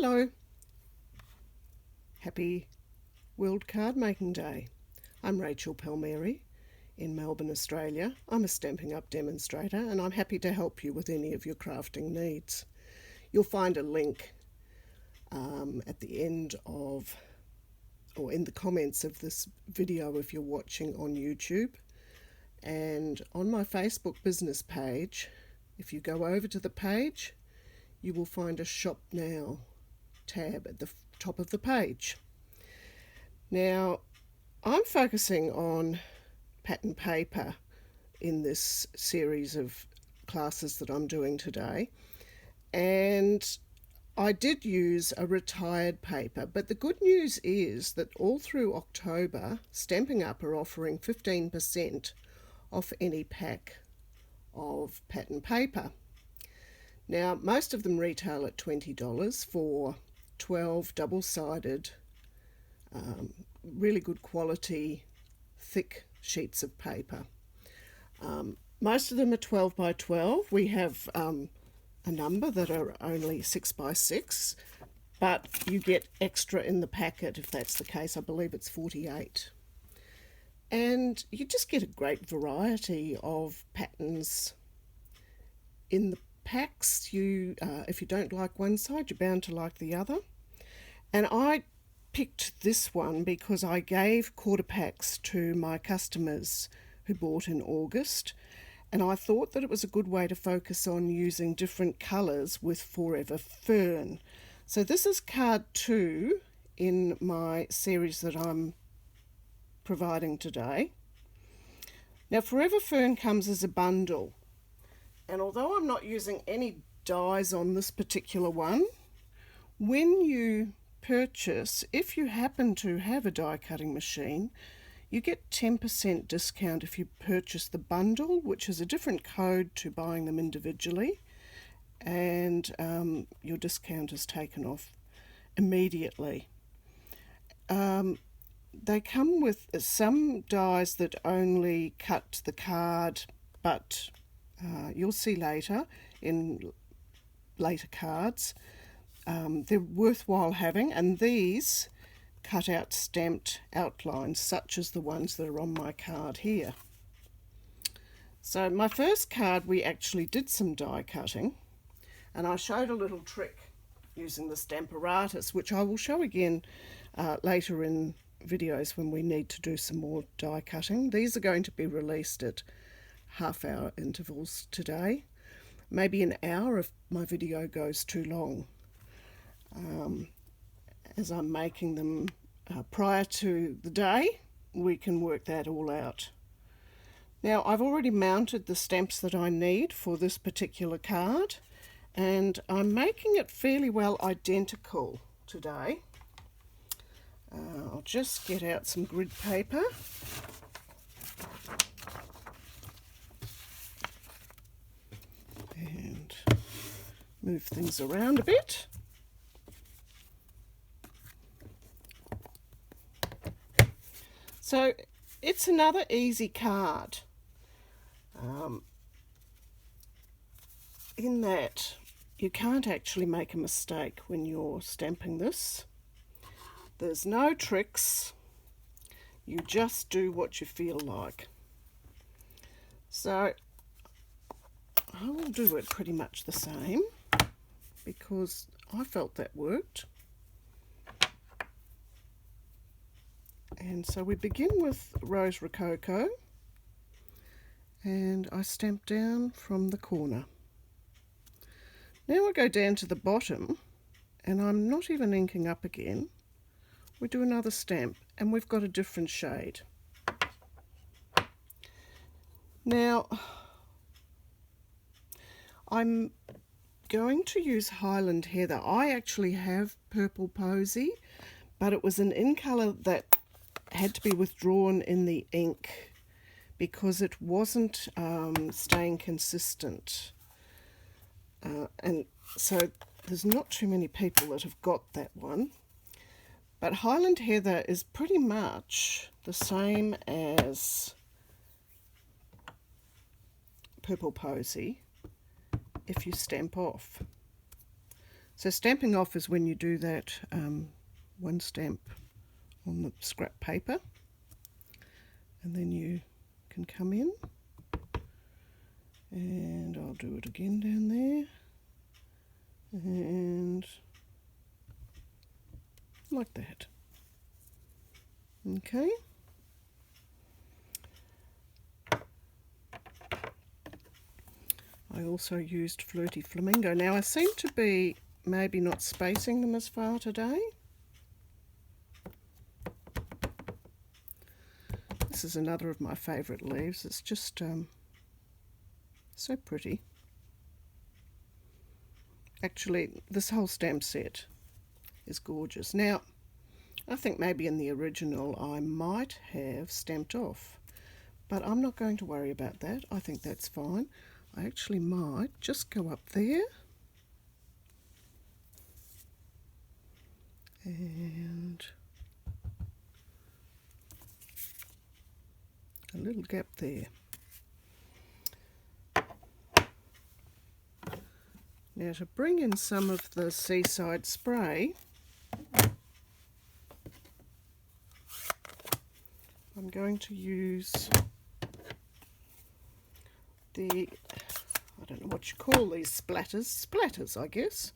Hello. Happy World Card Making Day. I'm Rachel Palmieri in Melbourne, Australia. I'm a Stampin' Up demonstrator and I'm happy to help you with any of your crafting needs. You'll find a link at the end of, or in the comments of this video if you're watching on YouTube, and on my Facebook business page. If you go over to the page, you will find a Shop Now tab at the top of the page. Now, I'm focusing on pattern paper in this series of classes that I'm doing today, and I did use a retired paper, but the good news is that all through October, Stampin' Up are offering 15% off any pack of pattern paper. Now, most of them retail at $20 for 12 double-sided, really good quality, thick sheets of paper. Most of them are 12 by 12. We have a number that are only 6 by 6, but you get extra in the packet if that's the case. I believe it's 48. And you just get a great variety of patterns in the packs. If you don't like one side, you're bound to like the other. And I picked this one because I gave quarter packs to my customers who bought in August, and I thought that it was a good way to focus on using different colours with Forever Fern. So this is card 2 in my series that I'm providing today. Now, Forever Fern comes as a bundle, and although I'm not using any dies on this particular one, when you purchase, if you happen to have a die cutting machine, you get 10% discount if you purchase the bundle, which is a different code to buying them individually, and your discount is taken off immediately. They come with some dies that only cut the card, but you'll see later in later cards, they're worthwhile having, and these cut out stamped outlines such as the ones that are on my card here. So my first card, we actually did some die cutting, and I showed a little trick using the Stamparatus, which I will show again later in videos when we need to do some more die cutting. These are going to be released at half-hour intervals today, maybe an hour if my video goes too long, as I'm making them prior to the day. We can work that all out. Now, I've already mounted the stamps that I need for this particular card, and I'm making it fairly well identical today. I'll just get out some grid paper. And move things around a bit. So it's another easy card in that you can't actually make a mistake when you're stamping this. There's no tricks, you just do what you feel like. So I will do it pretty much the same because I felt that worked. And so we begin with Rose Rococo, and I stamp down from the corner. Now I go down to the bottom, and I'm not even inking up again. We do another stamp, and we've got a different shade. Now, I'm going to use Highland Heather. I actually have Purple Posy, but it was an in colour that had to be withdrawn in the ink because it wasn't staying consistent. And so there's not too many people that have got that one. But Highland Heather is pretty much the same as Purple Posy if you stamp off. So stamping off is when you do that one stamp on the scrap paper, and then you can come in, and I'll do it again down there, and like that. Okay. I also used Flirty Flamingo. Now I seem to be maybe not spacing them as far today. This is another of my favourite leaves. It's just so pretty. Actually, this whole stamp set is gorgeous. Now, I think maybe in the original I might have stamped off, but I'm not going to worry about that. I think that's fine. I actually might just go up there and a little gap there. Now to bring in some of the Seaside Spray, I'm going to use the, I don't know what you call these splatters I guess,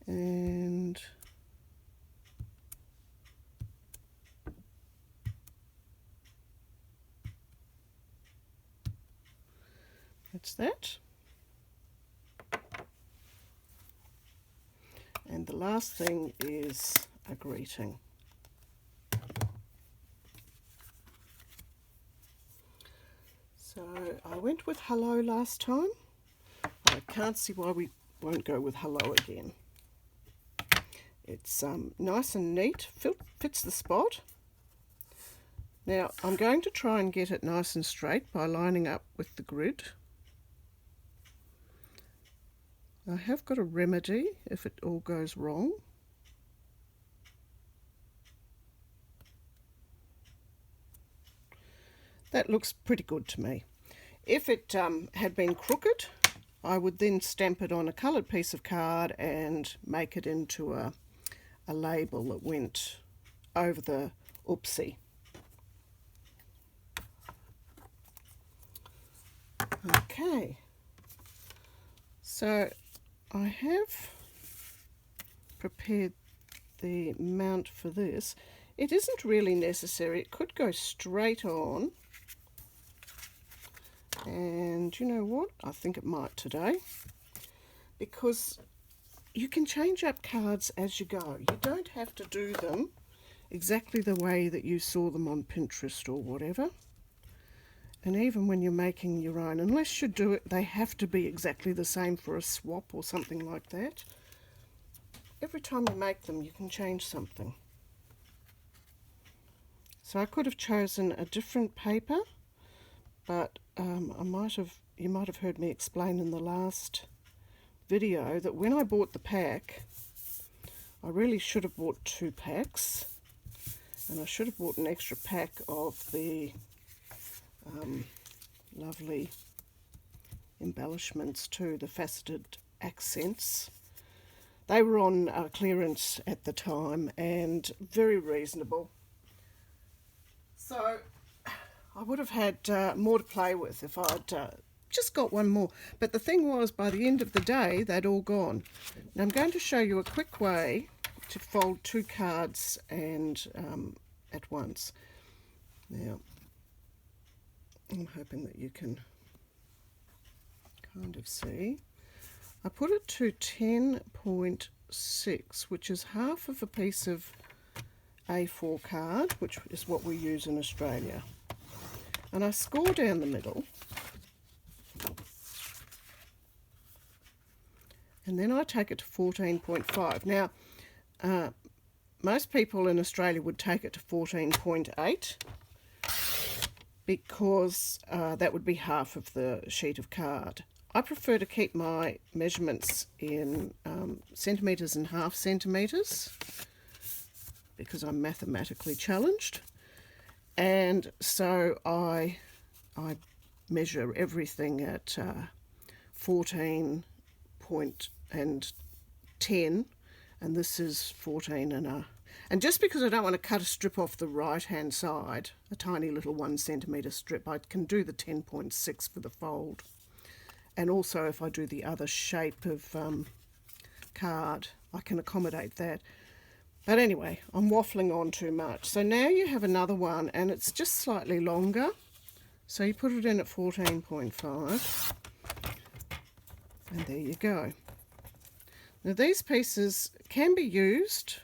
and that's that. And the last thing is a greeting. So I went with hello last time. I can't see why we won't go with hello again. It's nice and neat, fits the spot. Now I'm going to try and get it nice and straight by lining up with the grid. I have got a remedy if it all goes wrong. That looks pretty good to me. If it had been crooked, I would then stamp it on a coloured piece of card and make it into a label that went over the oopsie. Okay, so I have prepared the mount for this. It isn't really necessary. It could go straight on. And you know what? I think it might today, because you can change up cards as you go. You don't have to do them exactly the way that you saw them on Pinterest or whatever. And even when you're making your own, unless you do it, they have to be exactly the same for a swap or something like that. Every time you make them, you can change something. So I could have chosen a different paper, but you might have heard me explain in the last video that when I bought the pack, I really should have bought 2 packs, and I should have bought an extra pack of the lovely embellishments too, the faceted accents. They were on clearance at the time and very reasonable. So I would have had more to play with if I'd just got one more. But the thing was, by the end of the day, they'd all gone. Now I'm going to show you a quick way to fold 2 cards and at once. Now, I'm hoping that you can kind of see. I put it to 10.6, which is half of a piece of A4 card, which is what we use in Australia. And I score down the middle, and then I take it to 14.5. Now, most people in Australia would take it to 14.8 because that would be half of the sheet of card. I prefer to keep my measurements in centimetres and half centimetres because I'm mathematically challenged. And so I measure everything at 14 point and 10 and this is 14 and just because I don't want to cut a strip off the right hand side, a tiny little 1 centimetre strip, I can do the 10.6 for the fold. And also if I do the other shape of card, I can accommodate that. But anyway, I'm waffling on too much. So now you have another one and it's just slightly longer. So you put it in at 14.5 and there you go. Now these pieces can be used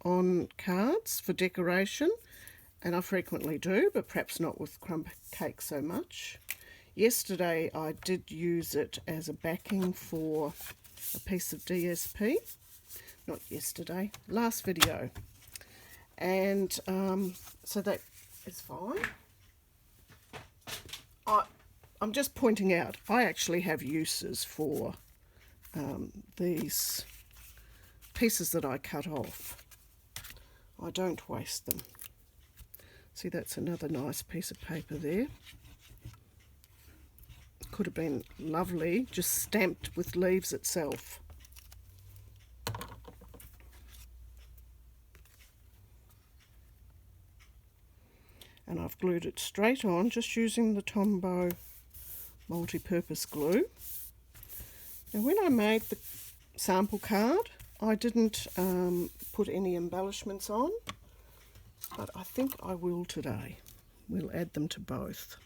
on cards for decoration, and I frequently do, but perhaps not with crumb cake so much. Yesterday I did use it as a backing for a piece of DSP. Not yesterday, last video. And so that is fine. I'm just pointing out, I actually have uses for these pieces that I cut off. I don't waste them. See, that's another nice piece of paper there. Could have been lovely, just stamped with leaves itself. And I've glued it straight on, just using the Tombow multi-purpose glue. Now when I made the sample card, I didn't put any embellishments on, but I think I will today. We'll add them to both.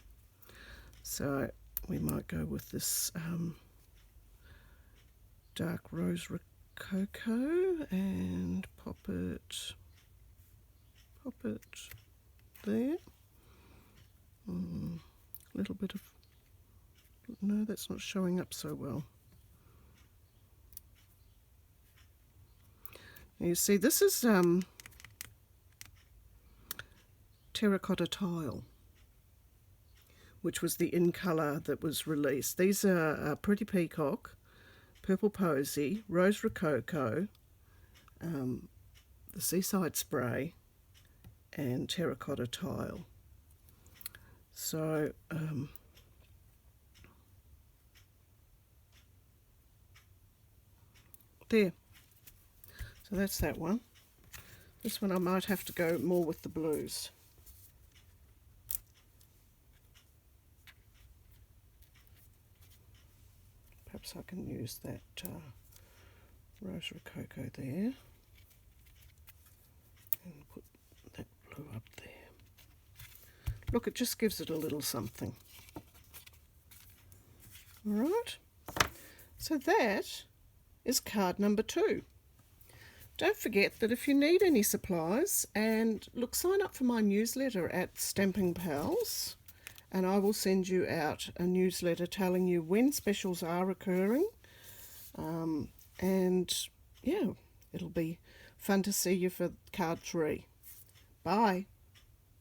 So we might go with this dark rose rococo and pop it there. A little bit of, no, that's not showing up so well. Now you see, this is terracotta tile, which was the in colour that was released. These are Pretty Peacock, Purple Posy, Rose Rococo, the Seaside Spray, and terracotta tile. So there. So that's that one. This one I might have to go more with the blues. Perhaps I can use that Rose Rococo there and put that blue up there. Look, it just gives it a little something. Alright, so that is card number 2. Don't forget that if you need any supplies, and look, sign up for my newsletter at Stampin' Pals, and I will send you out a newsletter telling you when specials are occurring. And yeah, it'll be fun to see you for card 3. Bye.